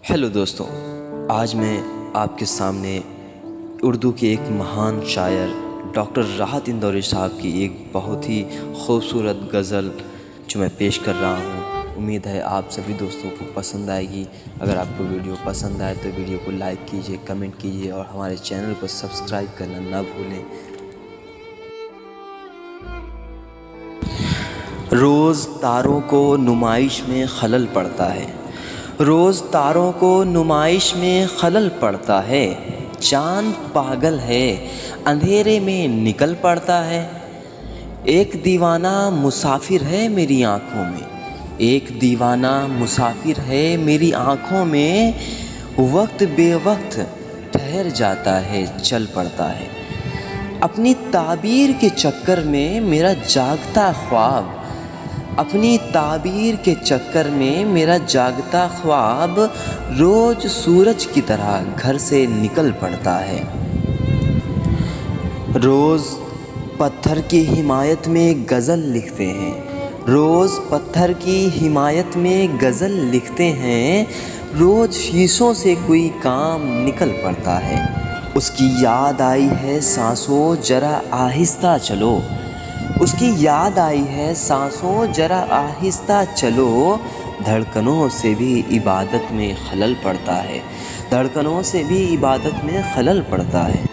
Hello दोस्तों, आज मैं आपके सामने उर्दू के एक महान शायर डॉक्टर राहत इंदौरी साहब की एक बहुत ही खूबसूरत गज़ल जो मैं पेश कर रहा हूँ। उम्मीद है आप सभी दोस्तों को पसंद आएगी। अगर आपको वीडियो पसंद आए तो वीडियो को लाइक कीजिए, कमेंट कीजिए और हमारे चैनल को सब्सक्राइब करना ना भूलें। रोज़ तारों को नुमाइश में खलल पड़ता है, रोज़ तारों को नुमाइश में खलल पड़ता है। चाँद पागल है, अंधेरे में निकल पड़ता है। एक दीवाना मुसाफिर है मेरी आँखों में, एक दीवाना मुसाफिर है मेरी आँखों में। वक्त बेवक्त ठहर जाता है, चल पड़ता है। अपनी ताबीर के चक्कर में मेरा जागता ख्वाब, अपनी ताबीर के चक्कर में मेरा जागता ख्वाब रोज़ सूरज की तरह घर से निकल पड़ता है। रोज़ पत्थर की हिमायत में गज़ल लिखते हैं, रोज़ पत्थर की हिमायत में गज़ल लिखते हैं। रोज़ शीशों से कोई काम निकल पड़ता है। उसकी याद आई है सांसों ज़रा आहिस्ता चलो, उसकी याद आई है सांसों ज़रा आहिस्ता चलो। धड़कनों से भी इबादत में खलल पड़ता है, धड़कनों से भी इबादत में खलल पड़ता है।